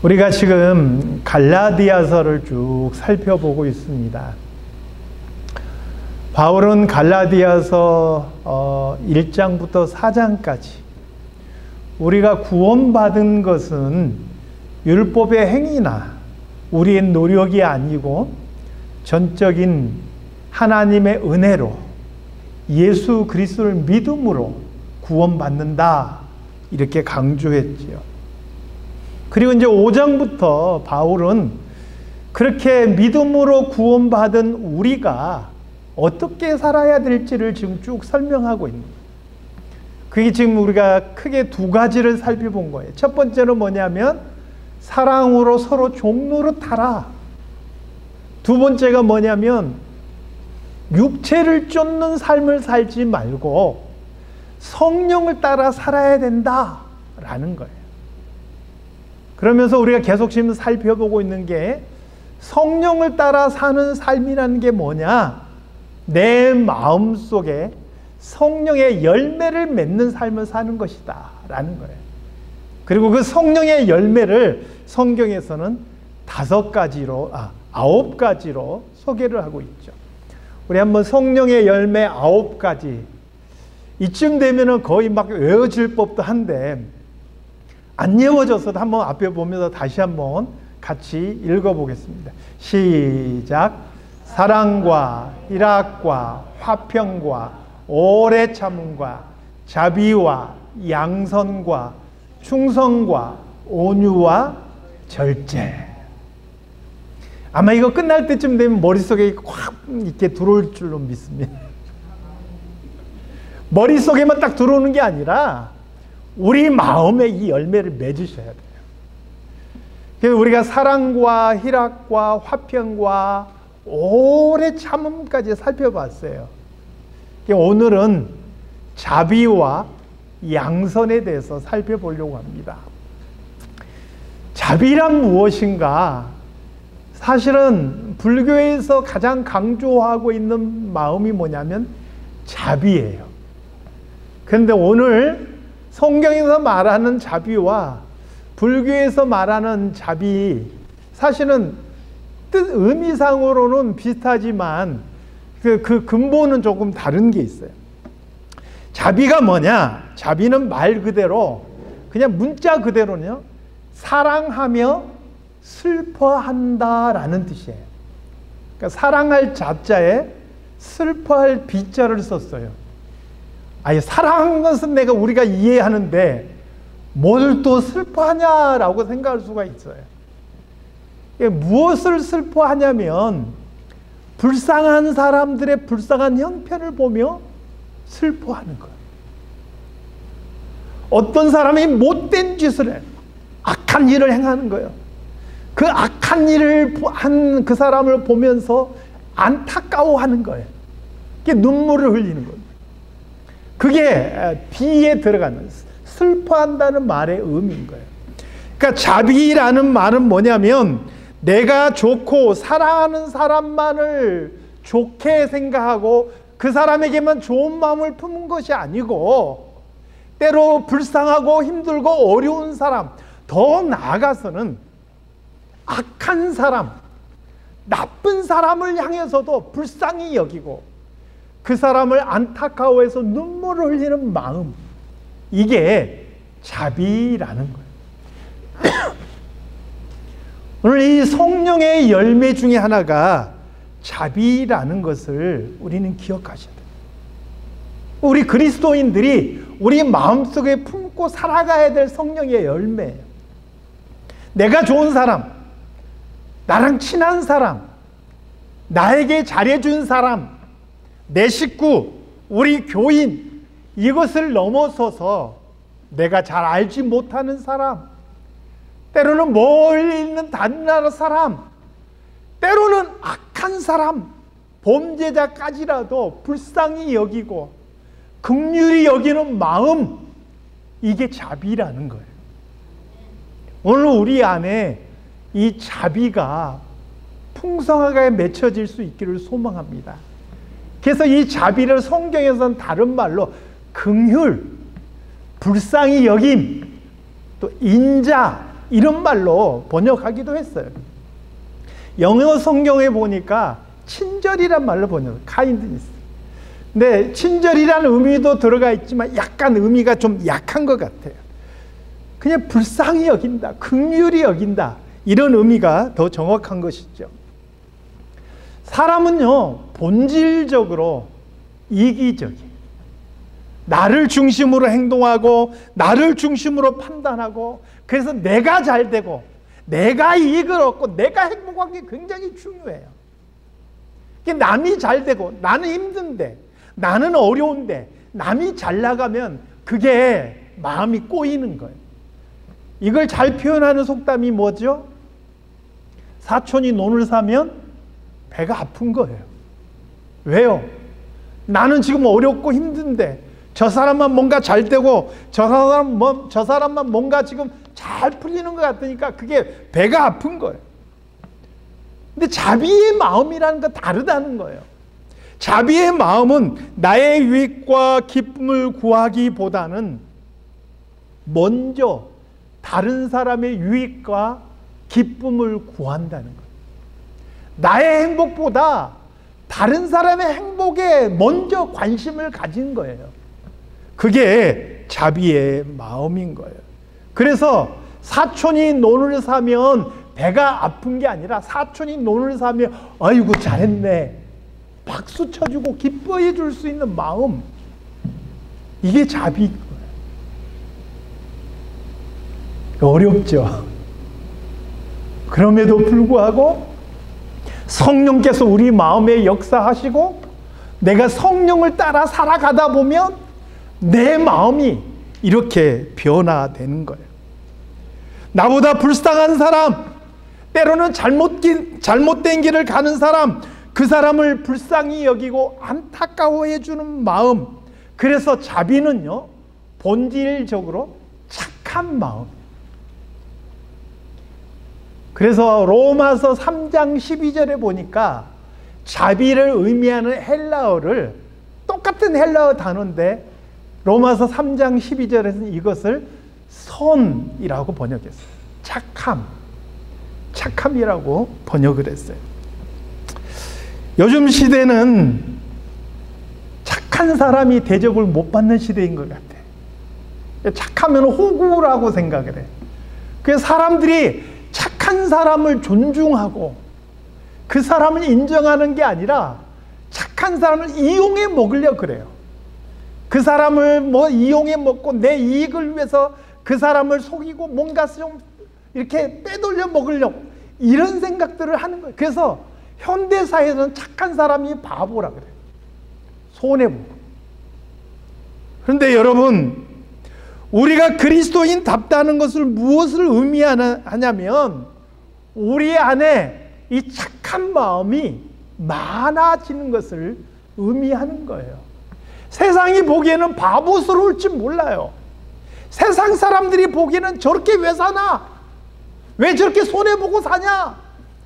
우리가 지금 갈라디아서를 쭉 살펴보고 있습니다. 바울은 갈라디아서 1장부터 4장까지 우리가 구원받은 것은 율법의 행위나 우리의 노력이 아니고 전적인 하나님의 은혜로 예수 그리스도를 믿음으로 구원받는다, 이렇게 강조했지요. 그리고 이제 5장부터 바울은 그렇게 믿음으로 구원받은 우리가 어떻게 살아야 될지를 지금 쭉 설명하고 있는 거예요. 그게 지금 우리가 크게 두 가지를 살펴본 거예요. 첫 번째는 뭐냐면 사랑으로 서로 종노릇하라. 두 번째가 뭐냐면 육체를 쫓는 삶을 살지 말고 성령을 따라 살아야 된다라는 거예요. 그러면서 우리가 계속 지금 살펴보고 있는 게 성령을 따라 사는 삶이라는 게 뭐냐? 내 마음속에 성령의 열매를 맺는 삶을 사는 것이다 라는 거예요. 그리고 그 성령의 열매를 성경에서는 9가지로 소개를 하고 있죠. 우리 한번 성령의 열매 9가지, 이쯤 되면은 거의 막 외워질 법도 한데 안 외워져서도 한번 앞에 보면서 다시 한번 같이 읽어보겠습니다. 시작. 사랑과 희락과 화평과 오래 참음과 자비와 양선과 충성과 온유와 절제. 아마 이거 끝날 때쯤 되면 머릿속에 확 이렇게 들어올 줄로 믿습니다. 머릿속에만 딱 들어오는 게 아니라 우리 마음에 이 열매를 맺으셔야 돼요. 그래서 우리가 사랑과 희락과 화평과 오래 참음까지 살펴봤어요. 오늘은 자비와 양선에 대해서 살펴보려고 합니다. 자비란 무엇인가? 사실은 불교에서 가장 강조하고 있는 마음이 뭐냐면 자비예요. 그런데 오늘 성경에서 말하는 자비와 불교에서 말하는 자비, 사실은 의미상으로는 비슷하지만 그 근본은 조금 다른 게 있어요. 자비가 뭐냐? 자비는 말 그대로 그냥 문자 그대로는요, 사랑하며 슬퍼한다라는 뜻이에요. 그러니까 사랑할 자자에 슬퍼할 비자를 썼어요. 아니, 사랑하는 것은 우리가 이해하는데 뭘 또 슬퍼하냐라고 생각할 수가 있어요. 무엇을 슬퍼하냐면 불쌍한 사람들의 불쌍한 형편을 보며 슬퍼하는 거예요. 어떤 사람이 못된 짓을 해, 악한 일을 행하는 거예요. 그 악한 일을 한 그 사람을 보면서 안타까워하는 거예요. 그게 눈물을 흘리는 거예요. 그게 비에 들어가는, 슬퍼한다는 말의 의미인 거예요. 그러니까 자비라는 말은 뭐냐면 내가 좋고 사랑하는 사람만을 좋게 생각하고 그 사람에게만 좋은 마음을 품은 것이 아니고, 때로 불쌍하고 힘들고 어려운 사람, 더 나아가서는 악한 사람, 나쁜 사람을 향해서도 불쌍히 여기고 그 사람을 안타까워해서 눈물을 흘리는 마음, 이게 자비라는 거예요. 오늘 이 성령의 열매 중에 하나가 자비라는 것을 우리는 기억하셔야 돼요. 우리 그리스도인들이 우리 마음속에 품고 살아가야 될 성령의 열매예요. 내가 좋은 사람, 나랑 친한 사람, 나에게 잘해준 사람, 내 식구, 우리 교인, 이것을 넘어서서 내가 잘 알지 못하는 사람, 때로는 멀리 있는 다른 나라 사람, 때로는 악한 사람, 범죄자까지라도 불쌍히 여기고 긍휼히 여기는 마음, 이게 자비라는 거예요. 오늘 우리 안에 이 자비가 풍성하게 맺혀질 수 있기를 소망합니다. 그래서 이 자비를 성경에서는 다른 말로 긍휼, 불쌍히 여김, 또 인자 이런 말로 번역하기도 했어요. 영어 성경에 보니까 친절이란 말로 번역, kindness. 근데 친절이라는 의미도 들어가 있지만 약간 의미가 좀 약한 것 같아요. 그냥 불쌍히 여긴다, 긍휼히 여긴다, 이런 의미가 더 정확한 것이죠. 사람은요, 본질적으로 이기적이에요. 나를 중심으로 행동하고 나를 중심으로 판단하고, 그래서 내가 잘 되고 내가 이익을 얻고 내가 행복한 게 굉장히 중요해요. 남이 잘 되고 나는 힘든데, 나는 어려운데 남이 잘 나가면 그게 마음이 꼬이는 거예요. 이걸 잘 표현하는 속담이 뭐죠? 사촌이 논을 사면 배가 아픈 거예요. 왜요? 나는 지금 어렵고 힘든데 저 사람만 뭔가 잘 되고 저 사람만 뭔가 지금 잘 풀리는 것 같으니까 그게 배가 아픈 거예요. 근데 자비의 마음이라는 건 다르다는 거예요. 자비의 마음은 나의 유익과 기쁨을 구하기보다는 먼저 다른 사람의 유익과 기쁨을 구한다는 거예요. 나의 행복보다 다른 사람의 행복에 먼저 관심을 가진 거예요. 그게 자비의 마음인 거예요. 그래서 사촌이 논을 사면 배가 아픈 게 아니라, 사촌이 논을 사면 아이고 잘했네, 박수 쳐주고 기뻐해 줄 수 있는 마음, 이게 자비인 거예요. 어렵죠. 그럼에도 불구하고 성령께서 우리 마음에 역사하시고 내가 성령을 따라 살아가다 보면 내 마음이 이렇게 변화되는 거예요. 나보다 불쌍한 사람, 때로는 잘못된 길을 가는 사람, 그 사람을 불쌍히 여기고 안타까워해 주는 마음. 그래서 자비는요, 본질적으로 착한 마음. 그래서 로마서 3장 12절에 보니까 자비를 의미하는 헬라어를, 똑같은 헬라어 단어인데 로마서 3장 12절에서는 이것을 선이라고 번역했어요. 착함이라고 번역을 했어요. 요즘 시대는 착한 사람이 대접을 못 받는 시대인 것 같아요. 착하면 호구라고 생각을 해요. 그래서 사람들이 착한 사람을 존중하고 그 사람을 인정하는 게 아니라 착한 사람을 이용해 먹으려고 그래요. 그 사람을 이용해 먹고 내 이익을 위해서 그 사람을 속이고 뭔가 좀 이렇게 빼돌려 먹으려고, 이런 생각들을 하는 거예요. 그래서 현대사회에서는 착한 사람이 바보라 그래요. 손해보고. 그런데 여러분, 우리가 그리스도인답다는 것을 무엇을 의미하냐면 우리 안에 이 착한 마음이 많아지는 것을 의미하는 거예요. 세상이 보기에는 바보스러울지 몰라요. 세상 사람들이 보기에는 저렇게 왜 사나? 왜 저렇게 손해보고 사냐?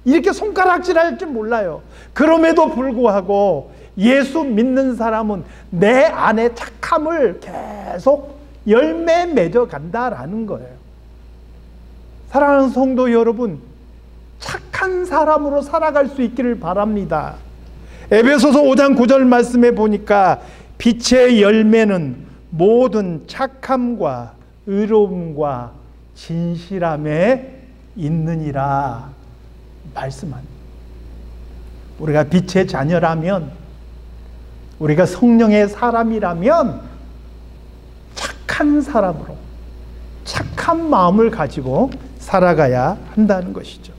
이렇게 손가락질할지 몰라요. 그럼에도 불구하고 예수 믿는 사람은 내 안에 착함을 계속 열매 맺어 간다라는 거예요. 사랑하는 성도 여러분, 착한 사람으로 살아갈 수 있기를 바랍니다. 에베소서 5장 9절 말씀에 보니까 빛의 열매는 모든 착함과 의로움과 진실함에 있느니라 말씀합니다. 우리가 빛의 자녀라면, 우리가 성령의 사람이라면 착한 사람으로, 착한 마음을 가지고 살아가야 한다는 것이죠.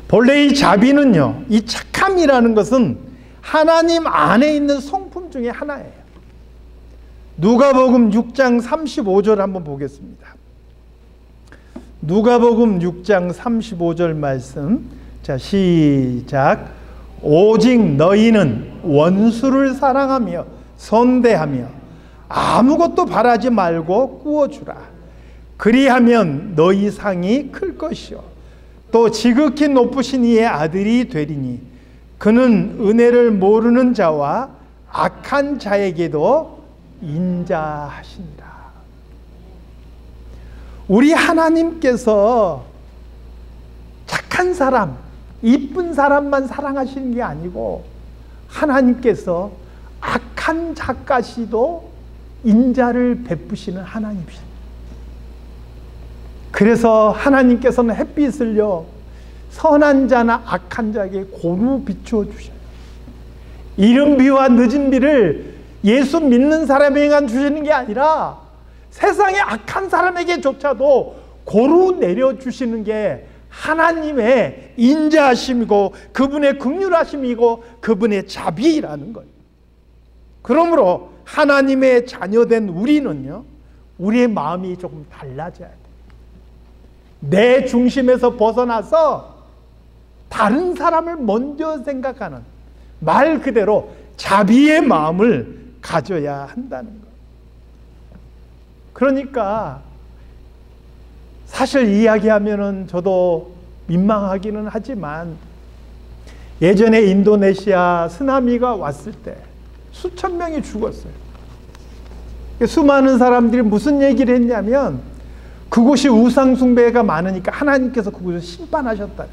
본래 이 자비는요, 이 착함이라는 것은 하나님 안에 있는 성품 중에 하나예요. 누가복음 6장 35절 한번 보겠습니다. 누가복음 6장 35절 말씀. 자, 시작. 오직 너희는 원수를 사랑하며 선대하며 아무것도 바라지 말고 꾸어주라. 그리하면 너희 상이 클 것이요 또 지극히 높으신 이의 아들이 되리니 그는 은혜를 모르는 자와 악한 자에게도 인자하시니라. 우리 하나님께서 착한 사람, 이쁜 사람만 사랑하시는 게 아니고 하나님께서 악한 자까지도 인자를 베푸시는 하나님이십니다. 그래서 하나님께서는 햇빛을요, 선한 자나 악한 자에게 고루 비추어 주셔요. 이른 비와 늦은 비를 예수 믿는 사람에게만 주시는 게 아니라 세상의 악한 사람에게조차도 고루 내려주시는 게 하나님의 인자하심이고 그분의 긍휼하심이고 그분의 자비라는 거예요. 그러므로 하나님의 자녀된 우리는요, 우리의 마음이 조금 달라져야 돼요. 내 중심에서 벗어나서 다른 사람을 먼저 생각하는, 말 그대로 자비의 마음을 가져야 한다는 거예요. 그러니까 사실 이야기하면은 저도 민망하기는 하지만 예전에 인도네시아 쓰나미가 왔을 때 수천 명이 죽었어요. 수많은 사람들이 무슨 얘기를 했냐면 그곳이 우상 숭배가 많으니까 하나님께서 그곳을 심판하셨다는 거예요.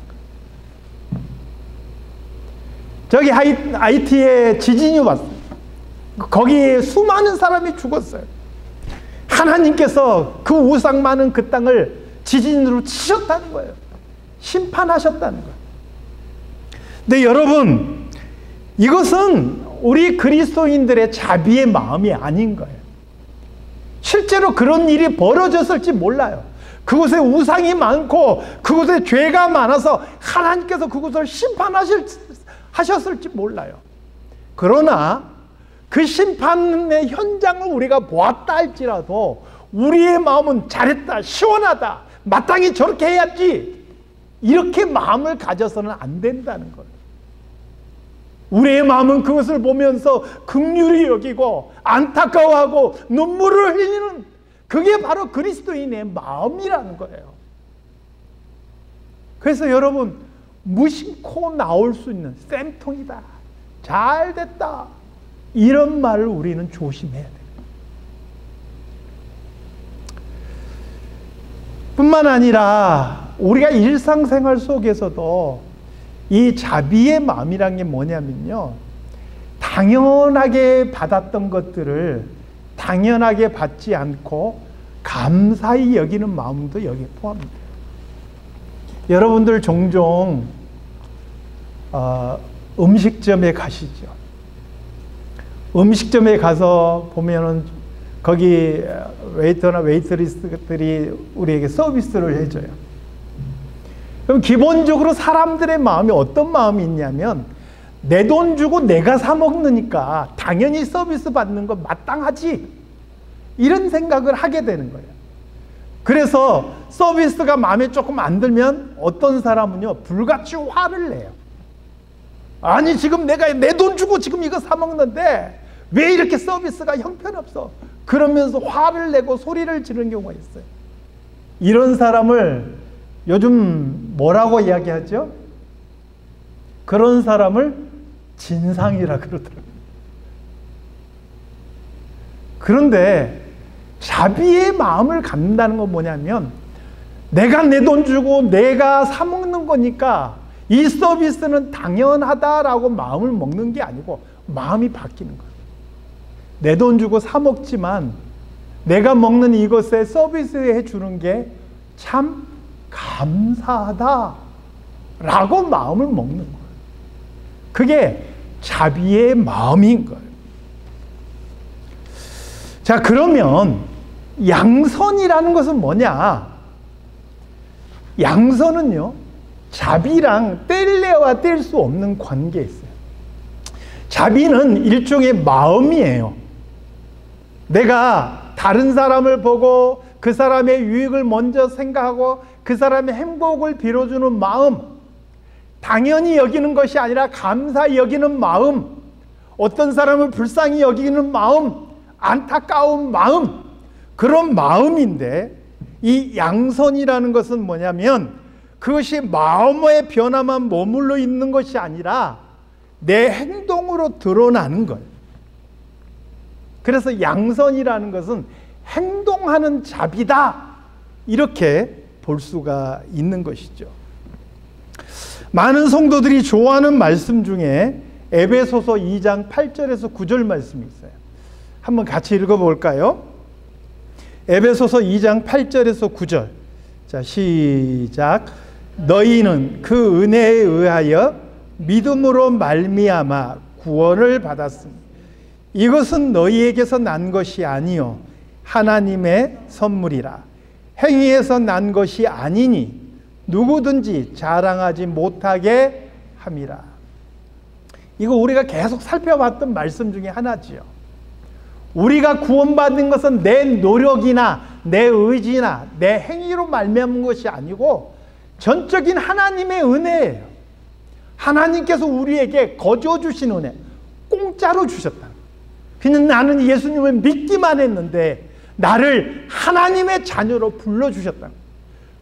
저기 하이티에 지진이 왔어요. 거기에 수많은 사람이 죽었어요. 하나님께서 그 우상 많은 그 땅을 지진으로 치셨다는 거예요. 심판하셨다는 거예요. 근데 여러분, 이것은 우리 그리스도인들의 자비의 마음이 아닌 거예요. 실제로 그런 일이 벌어졌을지 몰라요. 그곳에 우상이 많고 그곳에 죄가 많아서 하나님께서 그곳을 심판하셨을지 몰라요. 그러나 그 심판의 현장을 우리가 보았다 할지라도 우리의 마음은 잘했다, 시원하다, 마땅히 저렇게 해야지, 이렇게 마음을 가져서는 안 된다는 거예요. 우리의 마음은 그것을 보면서 긍휼히 여기고 안타까워하고 눈물을 흘리는, 그게 바로 그리스도인의 마음이라는 거예요. 그래서 여러분, 무심코 나올 수 있는 쌤통이다, 잘됐다, 이런 말을 우리는 조심해야 돼요. 뿐만 아니라 우리가 일상생활 속에서도 이 자비의 마음이란 게 뭐냐면요, 당연하게 받았던 것들을 당연하게 받지 않고 감사히 여기는 마음도 여기에 포함돼요. 여러분들 종종 음식점에 가시죠. 음식점에 가서 보면은 거기 웨이터나 웨이트리스들이 우리에게 서비스를 해줘요. 그럼 기본적으로 사람들의 마음이 어떤 마음이 있냐면, 내 돈 주고 내가 사 먹으니까 당연히 서비스 받는 건 마땅하지, 이런 생각을 하게 되는 거예요. 그래서 서비스가 마음에 조금 안 들면 어떤 사람은요, 불같이 화를 내요. 아니, 지금 내가 내 돈 주고 지금 이거 사 먹는데 왜 이렇게 서비스가 형편없어? 그러면서 화를 내고 소리를 지르는 경우가 있어요. 이런 사람을 요즘 뭐라고 이야기하죠? 그런 사람을 진상이라 그러더라고요. 그런데 자비의 마음을 갖는다는 건 뭐냐면, 내가 내 돈 주고 내가 사 먹는 거니까 이 서비스는 당연하다라고 마음을 먹는 게 아니고 마음이 바뀌는 거예요. 내 돈 주고 사 먹지만 내가 먹는 이것에 서비스해 주는 게 참 감사하다라고 마음을 먹는 거예요. 그게 자비의 마음인 거예요. 자, 그러면 양선이라는 것은 뭐냐? 양선은요, 자비랑 뗄래야 뗄 수 없는 관계에 있어요. 자비는 일종의 마음이에요. 내가 다른 사람을 보고 그 사람의 유익을 먼저 생각하고 그 사람의 행복을 빌어주는 마음, 당연히 여기는 것이 아니라 감사히 여기는 마음, 어떤 사람을 불쌍히 여기는 마음, 안타까운 마음, 그런 마음인데, 이 양선이라는 것은 뭐냐면 그것이 마음의 변화만 머물러 있는 것이 아니라 내 행동으로 드러나는 거예요. 그래서 양선이라는 것은 행동하는 자비다, 이렇게 볼 수가 있는 것이죠. 많은 성도들이 좋아하는 말씀 중에 에베소서 2장 8절에서 9절 말씀이 있어요. 한번 같이 읽어볼까요? 에베소서 2장 8절에서 9절. 자, 시작. 너희는 그 은혜에 의하여 믿음으로 말미암아 구원을 받았으니 이것은 너희에게서 난 것이 아니요 하나님의 선물이라. 행위에서 난 것이 아니니 누구든지 자랑하지 못하게 함이라. 이거 우리가 계속 살펴봤던 말씀 중에 하나지요. 우리가 구원받은 것은 내 노력이나 내 의지나 내 행위로 말미암은 것이 아니고 전적인 하나님의 은혜예요. 하나님께서 우리에게 거저 주신 은혜, 공짜로 주셨다. 그냥 나는 예수님을 믿기만 했는데 나를 하나님의 자녀로 불러주셨다.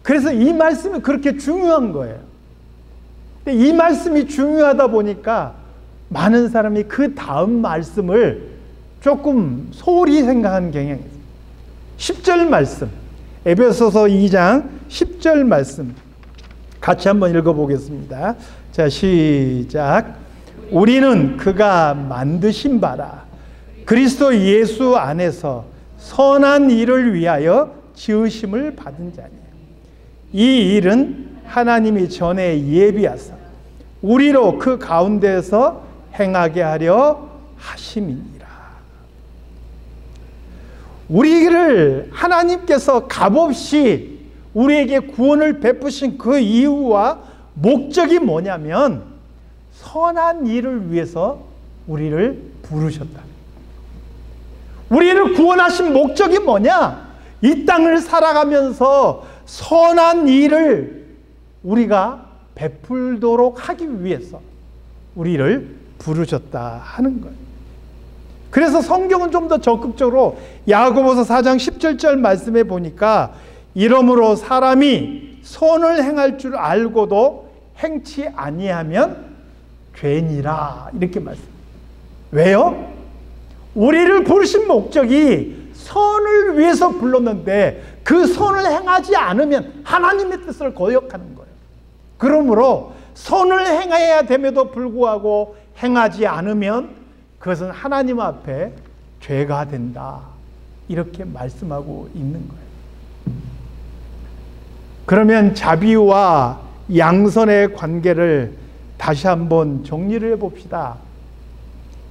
그래서 이 말씀이 그렇게 중요한 거예요. 근데 이 말씀이 중요하다 보니까 많은 사람이 그 다음 말씀을 조금 소홀히 생각하는 경향이 있어요. 10절 말씀, 에베소서 2장 10절 말씀 같이 한번 읽어보겠습니다. 자, 시작. 우리는 그가 만드신 바라 그리스도 예수 안에서 선한 일을 위하여 지으심을 받은 자니 이 일은 하나님이 전에 예비하사 우리로 그 가운데에서 행하게 하려 하심이니라. 우리를 하나님께서 값없이 우리에게 구원을 베푸신 그 이유와 목적이 뭐냐면 선한 일을 위해서 우리를 부르셨다. 우리를 구원하신 목적이 뭐냐? 이 땅을 살아가면서 선한 일을 우리가 베풀도록 하기 위해서 우리를 부르셨다 하는 거예요. 그래서 성경은 좀 더 적극적으로 야고보서 4장 17절 말씀에 보니까 이러므로 사람이 선을 행할 줄 알고도 행치 아니하면 죄니라 이렇게 말씀. 왜요? 우리를 부르신 목적이 선을 위해서 불렀는데 그 선을 행하지 않으면 하나님의 뜻을 거역하는 거예요. 그러므로 선을 행해야 됨에도 불구하고 행하지 않으면 그것은 하나님 앞에 죄가 된다. 이렇게 말씀하고 있는 거예요. 그러면 자비와 양선의 관계를 다시 한번 정리를 해봅시다.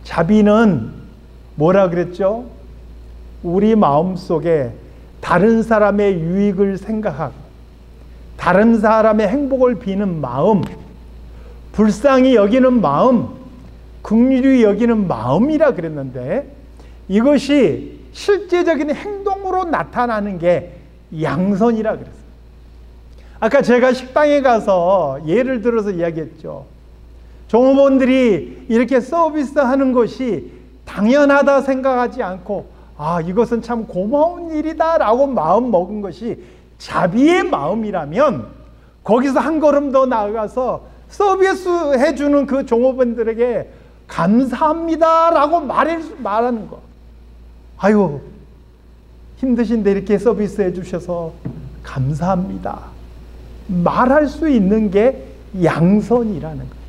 자비는 뭐라 그랬죠? 우리 마음속에 다른 사람의 유익을 생각하고 다른 사람의 행복을 비는 마음, 불쌍히 여기는 마음, 긍휼히 여기는 마음이라 그랬는데 이것이 실제적인 행동으로 나타나는 게 양선이라 그랬어요. 아까 제가 식당에 가서 예를 들어서 이야기했죠. 종업원들이 이렇게 서비스하는 것이 당연하다 생각하지 않고 이것은 참 고마운 일이다 라고 마음 먹은 것이 자비의 마음이라면 거기서 한 걸음 더 나아가서 서비스 해주는 그 종업원들에게 감사합니다 라고 말하는 거. 아유 힘드신데 이렇게 서비스 해주셔서 감사합니다 말할 수 있는 게 양선이라는 거예요.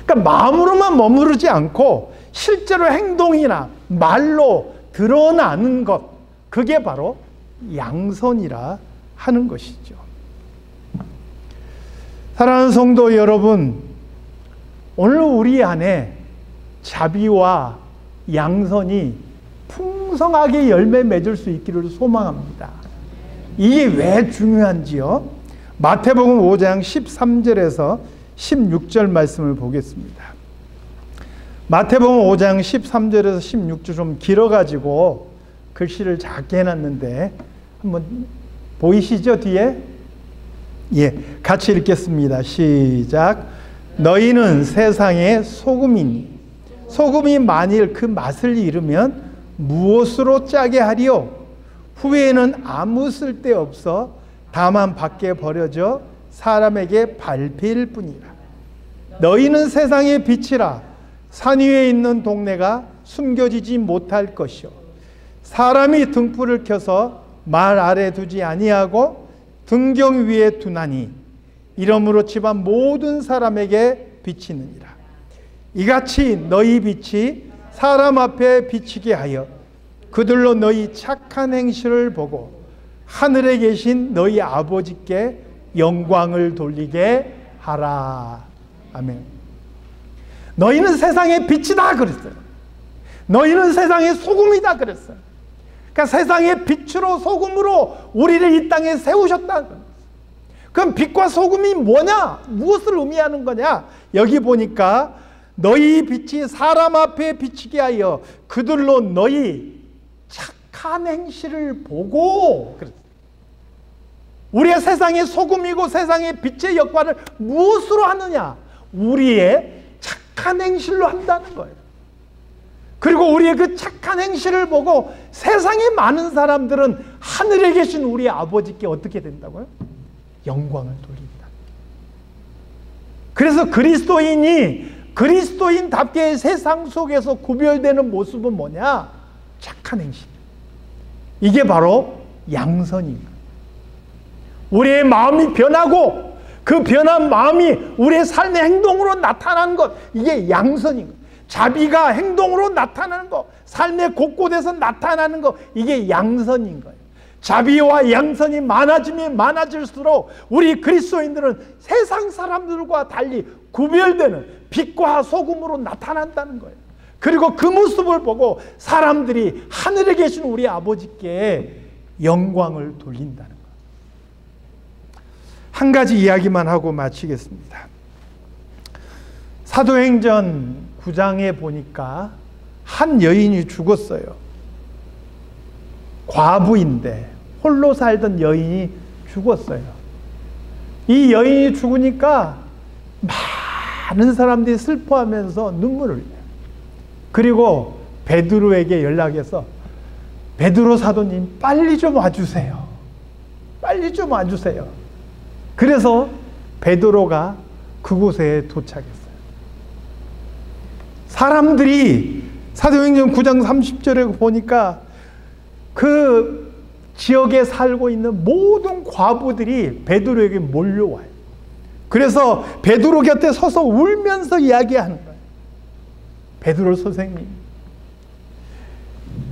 그러니까 마음으로만 머무르지 않고 실제로 행동이나 말로 드러나는 것, 그게 바로 양선이라 하는 것이죠. 사랑하는 성도 여러분, 오늘 우리 안에 자비와 양선이 풍성하게 열매 맺을 수 있기를 소망합니다. 이게 왜 중요한지요? 마태복음 5장 13절에서 16절 말씀을 보겠습니다. 마태복음 5장 13절에서 16절 좀 길어가지고 글씨를 작게 해놨는데 한번 보이시죠? 뒤에? 예, 같이 읽겠습니다. 시작. 너희는 세상의 소금이니 소금이 만일 그 맛을 잃으면 무엇으로 짜게 하리요? 후에는 아무 쓸데없어 다만 밖에 버려져 사람에게 밟힐 뿐이라. 너희는 세상의 빛이라. 산 위에 있는 동네가 숨겨지지 못할 것이요 사람이 등불을 켜서 말 아래 두지 아니하고 등경 위에 두나니 이러므로 집안 모든 사람에게 비치느니라. 이같이 너희 빛이 사람 앞에 비치게 하여 그들로 너희 착한 행실을 보고 하늘에 계신 너희 아버지께 영광을 돌리게 하라. 아멘. 너희는 세상의 빛이다 그랬어요. 너희는 세상의 소금이다 그랬어요. 그러니까 세상의 빛으로 소금으로 우리를 이 땅에 세우셨다. 그럼 빛과 소금이 뭐냐? 무엇을 의미하는 거냐? 여기 보니까 너희 빛이 사람 앞에 비치게 하여 그들로 너희 착한 행실을 보고 그랬어요. 우리의 세상의 소금이고 세상의 빛의 역할을 무엇으로 하느냐? 우리의 착한 행실로 한다는 거예요. 그리고 우리의 그 착한 행실을 보고 세상의 많은 사람들은 하늘에 계신 우리 아버지께 어떻게 된다고요? 영광을 돌린다. 그래서 그리스도인답게 세상 속에서 구별되는 모습은 뭐냐? 착한 행실. 이게 바로 양선입니다. 우리의 마음이 변하고 그 변한 마음이 우리의 삶의 행동으로 나타나는 것, 이게 양선인 것. 자비가 행동으로 나타나는 것, 삶의 곳곳에서 나타나는 것, 이게 양선인 거예요. 자비와 양선이 많아지면 많아질수록 우리 그리스도인들은 세상 사람들과 달리 구별되는 빛과 소금으로 나타난다는 거예요. 그리고 그 모습을 보고 사람들이 하늘에 계신 우리 아버지께 영광을 돌린다는 거예요. 한 가지 이야기만 하고 마치겠습니다. 사도행전 9장에 보니까 한 여인이 죽었어요. 과부인데 홀로 살던 여인이 죽었어요. 이 여인이 죽으니까 많은 사람들이 슬퍼하면서 눈물을 흘려요. 그리고 베드로에게 연락해서 베드로 사도님 빨리 좀 와주세요. 빨리 좀 와주세요. 그래서 베드로가 그곳에 도착했어요. 사람들이 사도행전 9장 30절에 보니까 그 지역에 살고 있는 모든 과부들이 베드로에게 몰려와요. 그래서 베드로 곁에 서서 울면서 이야기하는 거예요. 베드로 선생님,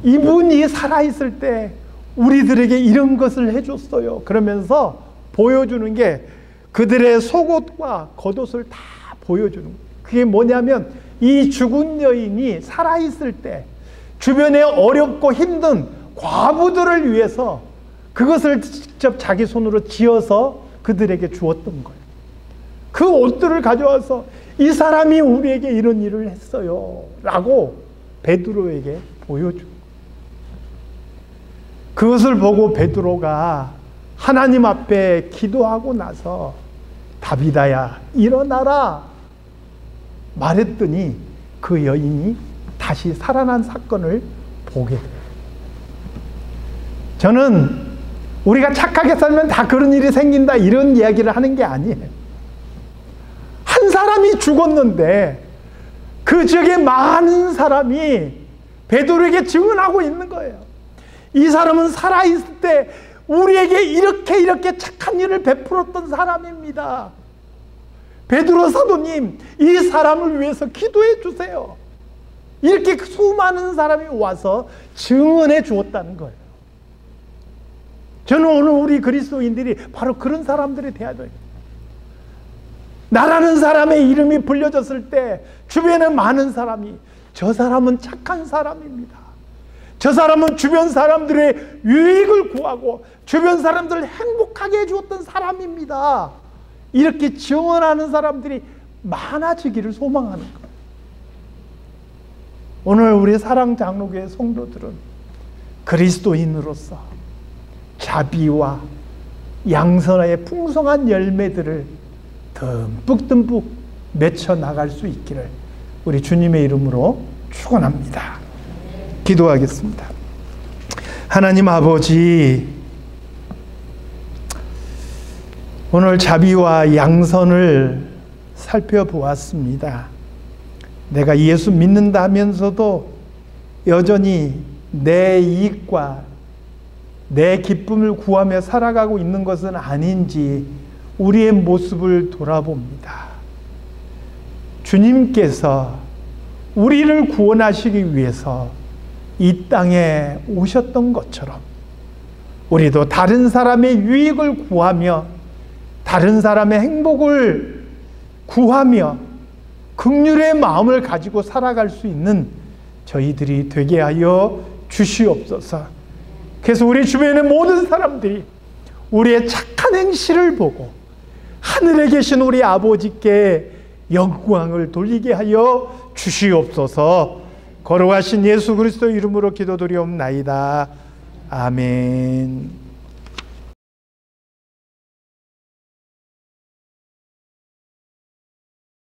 이분이 살아있을 때 우리들에게 이런 것을 해줬어요. 그러면서 보여주는 게 그들의 속옷과 겉옷을 다 보여주는 거예요. 그게 뭐냐면 이 죽은 여인이 살아있을 때 주변에 어렵고 힘든 과부들을 위해서 그것을 직접 자기 손으로 지어서 그들에게 주었던 거예요. 그 옷들을 가져와서 이 사람이 우리에게 이런 일을 했어요 라고 베드로에게 보여준 거예요. 그것을 보고 베드로가 하나님 앞에 기도하고 나서 다비다야 일어나라 말했더니 그 여인이 다시 살아난 사건을 보게 돼요. 저는 우리가 착하게 살면 다 그런 일이 생긴다 이런 이야기를 하는 게 아니에요. 한 사람이 죽었는데 그 지역에 많은 사람이 베드로에게 증언하고 있는 거예요. 이 사람은 살아있을 때 우리에게 이렇게 착한 일을 베풀었던 사람입니다. 베드로 사도님, 이 사람을 위해서 기도해 주세요. 이렇게 수많은 사람이 와서 증언해 주었다는 거예요. 저는 오늘 우리 그리스도인들이 바로 그런 사람들이 돼야 돼요. 나라는 사람의 이름이 불려졌을 때 주변에 많은 사람이 저 사람은 착한 사람입니다. 저 사람은 주변 사람들의 유익을 구하고 주변 사람들을 행복하게 해주었던 사람입니다. 이렇게 증언하는 사람들이 많아지기를 소망하는 거예요. 오늘 우리 사랑장로교회 성도들은 그리스도인으로서 자비와 양선의 풍성한 열매들을 듬뿍 맺혀 나갈 수 있기를 우리 주님의 이름으로 축원합니다. 기도하겠습니다. 하나님 아버지, 오늘 자비와 양선을 살펴보았습니다. 내가 예수 믿는다 하면서도 여전히 내 이익과 내 기쁨을 구하며 살아가고 있는 것은 아닌지 우리의 모습을 돌아봅니다. 주님께서 우리를 구원하시기 위해서 이 땅에 오셨던 것처럼 우리도 다른 사람의 유익을 구하며 다른 사람의 행복을 구하며 긍휼의 마음을 가지고 살아갈 수 있는 저희들이 되게 하여 주시옵소서. 그래서 우리 주변의 모든 사람들이 우리의 착한 행실을 보고 하늘에 계신 우리 아버지께 영광을 돌리게 하여 주시옵소서. 거룩하신 예수 그리스도 이름으로 기도드리옵나이다. 아멘.